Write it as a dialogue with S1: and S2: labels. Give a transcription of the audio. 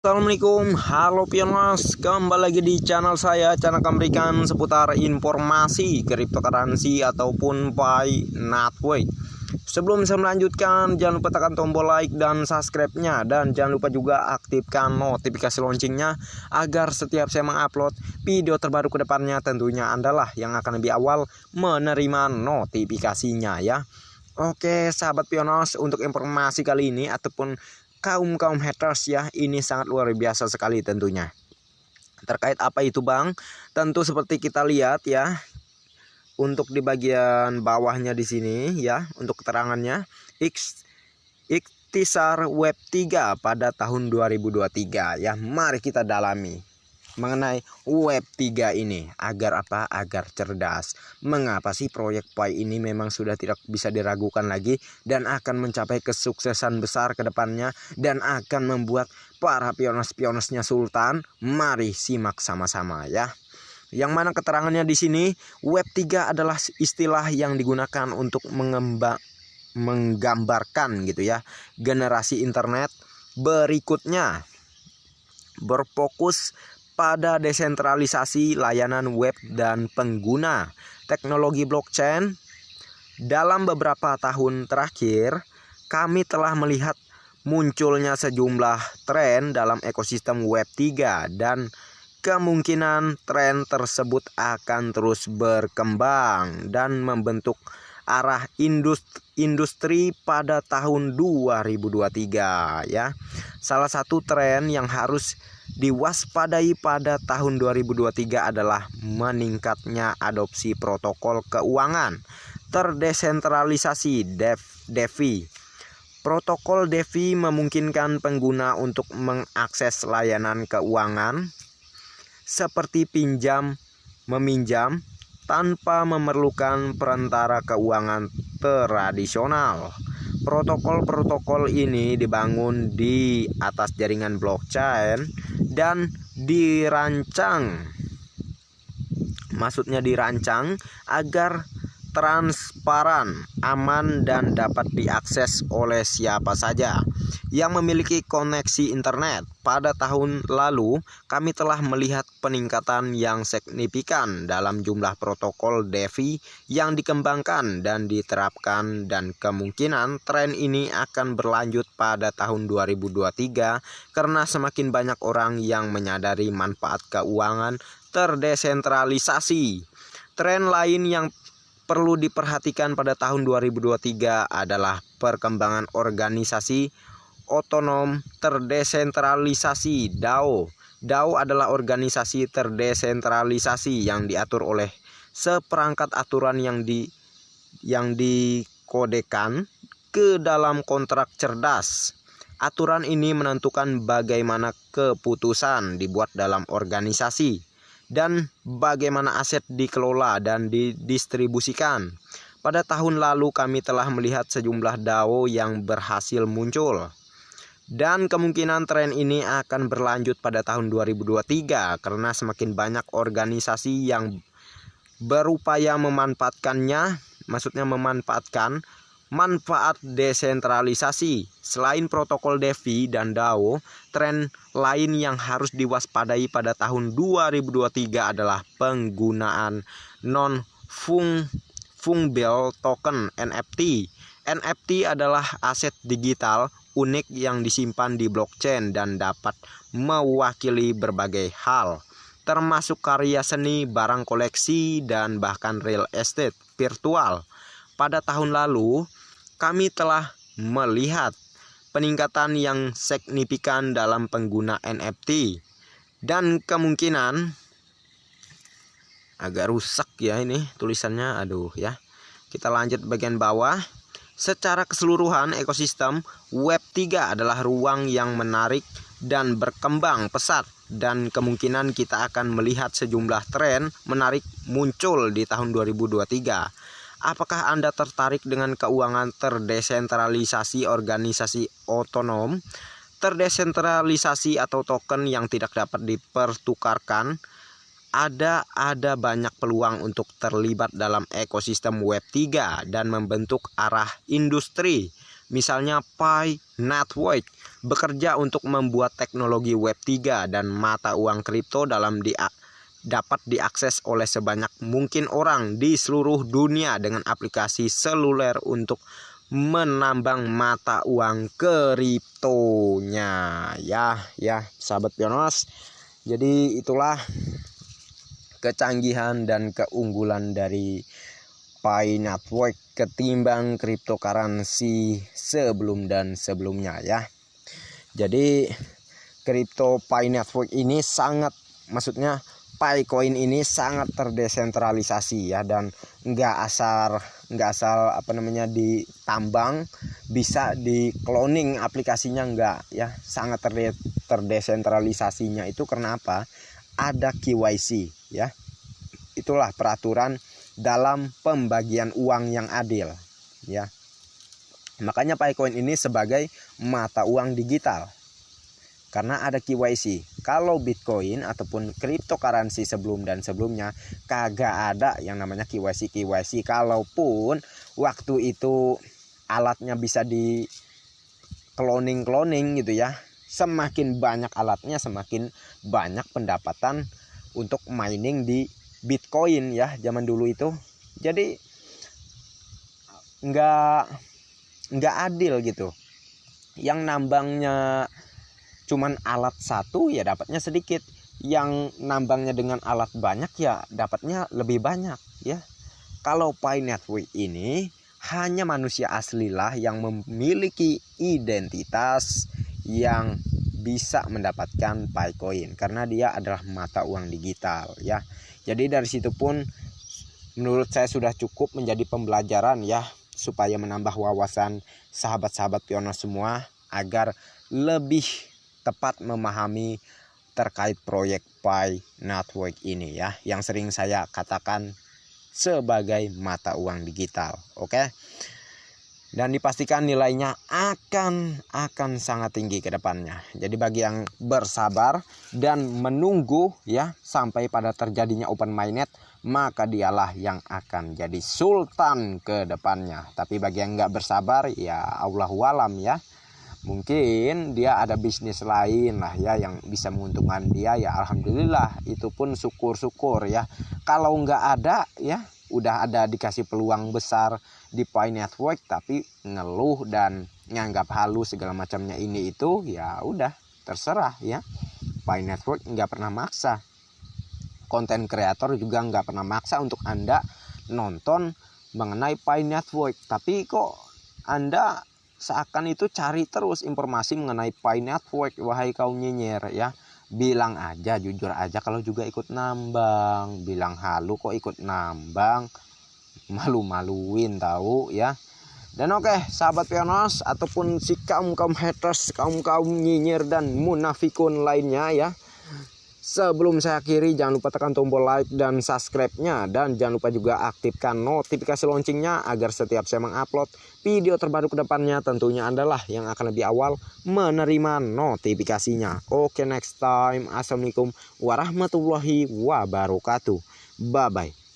S1: Assalamualaikum, halo pioners, kembali lagi di channel saya. Channel akan memberikan seputar informasi cryptocurrency ataupun buy not way. Sebelum saya melanjutkan, jangan lupa tekan tombol like dan subscribe-nya, dan jangan lupa juga aktifkan notifikasi loncengnya agar setiap saya mengupload video terbaru ke depannya tentunya Anda lah yang akan lebih awal menerima notifikasinya ya. Oke sahabat pioners, untuk informasi kali ini ataupun kaum haters ya, ini sangat luar biasa sekali tentunya. Terkait apa itu Bang? Tentu seperti kita lihat ya, untuk di bagian bawahnya di sini ya, untuk keterangannya ikhtisar web 3 pada tahun 2023 ya. Mari kita dalami mengenai web 3 ini agar apa? Agar cerdas. Mengapa sih proyek Pi ini memang sudah tidak bisa diragukan lagi dan akan mencapai kesuksesan besar ke depannya dan akan membuat para pioners-pionersnya sultan? Mari simak sama-sama ya. Yang mana keterangannya di sini, web 3 adalah istilah yang digunakan untuk menggambarkan gitu ya, generasi internet berikutnya berfokus pada desentralisasi layanan web dan pengguna teknologi blockchain. Dalam beberapa tahun terakhir, kami telah melihat munculnya sejumlah tren dalam ekosistem web 3 dan kemungkinan tren tersebut akan terus berkembang dan membentuk arah industri pada tahun 2023 ya. Salah satu tren yang harus diwaspadai pada tahun 2023 adalah meningkatnya adopsi protokol keuangan terdesentralisasi DeFi. Protokol DeFi memungkinkan pengguna untuk mengakses layanan keuangan seperti pinjam meminjam tanpa memerlukan perantara keuangan tradisional. Protokol-protokol ini dibangun di atas jaringan blockchain dan dirancang agar transparan, aman, dan dapat diakses oleh siapa saja yang memiliki koneksi internet. Pada tahun lalu, kami telah melihat peningkatan yang signifikan dalam jumlah protokol DeFi yang dikembangkan dan diterapkan, dan kemungkinan tren ini akan berlanjut pada tahun 2023 karena semakin banyak orang yang menyadari manfaat keuangan terdesentralisasi. Tren lain yang perlu diperhatikan pada tahun 2023 adalah perkembangan organisasi otonom terdesentralisasi (DAO). DAO adalah organisasi terdesentralisasi yang diatur oleh seperangkat aturan yang dikodekan ke dalam kontrak cerdas. Aturan ini menentukan bagaimana keputusan dibuat dalam organisasi dan bagaimana aset dikelola dan didistribusikan. Pada tahun lalu kami telah melihat sejumlah DAO yang berhasil muncul, dan kemungkinan tren ini akan berlanjut pada tahun 2023 karena semakin banyak organisasi yang berupaya memanfaatkan manfaat desentralisasi. Selain protokol DeFi dan DAO, tren lain yang harus diwaspadai pada tahun 2023 adalah penggunaan non-fungible token (NFT). NFT adalah aset digital unik yang disimpan di blockchain dan dapat mewakili berbagai hal, termasuk karya seni, barang koleksi, dan bahkan real estate virtual. Pada tahun lalu, kami telah melihat peningkatan yang signifikan dalam pengguna NFT, dan kemungkinan agak rusak ya ini tulisannya, aduh ya. Kita lanjut bagian bawah. Secara keseluruhan, ekosistem web 3 adalah ruang yang menarik dan berkembang pesat, dan kemungkinan kita akan melihat sejumlah tren menarik muncul di tahun 2023. Apakah Anda tertarik dengan keuangan terdesentralisasi, organisasi otonom, terdesentralisasi, atau token yang tidak dapat dipertukarkan? Ada banyak peluang untuk terlibat dalam ekosistem web 3 dan membentuk arah industri Misalnya Pi Network bekerja untuk membuat teknologi Web 3 dan mata uang kripto dapat diakses oleh sebanyak mungkin orang di seluruh dunia dengan aplikasi seluler untuk menambang mata uang kriptonya ya sahabat Pioneers. Jadi itulah kecanggihan dan keunggulan dari Pi Network ketimbang cryptocurrency sebelum dan sebelumnya ya. Jadi crypto Pi Network ini maksudnya Pi Coin ini sangat terdesentralisasi ya, dan nggak asal ditambang, bisa di cloning aplikasinya enggak ya. Sangat terdesentralisasinya itu karena apa? Ada KYC ya. Itulah peraturan dalam pembagian uang yang adil ya. Makanya Pi Coin ini sebagai mata uang digital karena ada KYC. Kalau Bitcoin ataupun cryptocurrency sebelum dan sebelumnya kagak ada yang namanya KYC. Kalaupun waktu itu alatnya bisa di cloning gitu ya, semakin banyak alatnya semakin banyak pendapatan untuk mining di Bitcoin ya zaman dulu itu. Jadi nggak adil gitu. Yang nambangnya cuman alat satu ya dapatnya sedikit, yang nambangnya dengan alat banyak ya dapatnya lebih banyak ya. Kalau Pi Network ini hanya manusia aslilah yang memiliki identitas yang bisa mendapatkan Pi Coin karena dia adalah mata uang digital ya. Jadi dari situ pun menurut saya sudah cukup menjadi pembelajaran ya, supaya menambah wawasan sahabat-sahabat Pioneer semua agar lebih tepat memahami terkait proyek Pi Network ini ya, yang sering saya katakan sebagai mata uang digital. Oke. Dan dipastikan nilainya akan sangat tinggi ke depannya. Jadi bagi yang bersabar dan menunggu ya sampai pada terjadinya open mainnet, maka dialah yang akan jadi sultan ke depannya. Tapi bagi yang nggak bersabar ya Allahu alam ya. Mungkin dia ada bisnis lain lah ya yang bisa menguntungkan dia ya, alhamdulillah, itu pun syukur-syukur ya. Kalau nggak ada ya udah ada dikasih peluang besar di Pi Network tapi ngeluh dan nganggap halus segala macamnya ini itu, ya udah terserah ya. Pi Network nggak pernah maksa, konten kreator juga nggak pernah maksa untuk Anda nonton mengenai Pi Network. Tapi kok Anda seakan itu cari terus informasi mengenai Pi Network. Wahai kaum nyinyir ya, bilang aja, jujur aja kalau juga ikut nambang. Bilang halu kok ikut nambang, malu-maluin tahu ya. Dan oke, sahabat Pioneers ataupun si kaum haters, kaum nyinyir dan munafikun lainnya ya, sebelum saya akhiri, jangan lupa tekan tombol like dan subscribe-nya, dan jangan lupa juga aktifkan notifikasi loncengnya agar setiap saya mengupload video terbaru ke depannya tentunya adalah yang akan lebih awal menerima notifikasinya. Oke, next time. Assalamualaikum warahmatullahi wabarakatuh. Bye bye.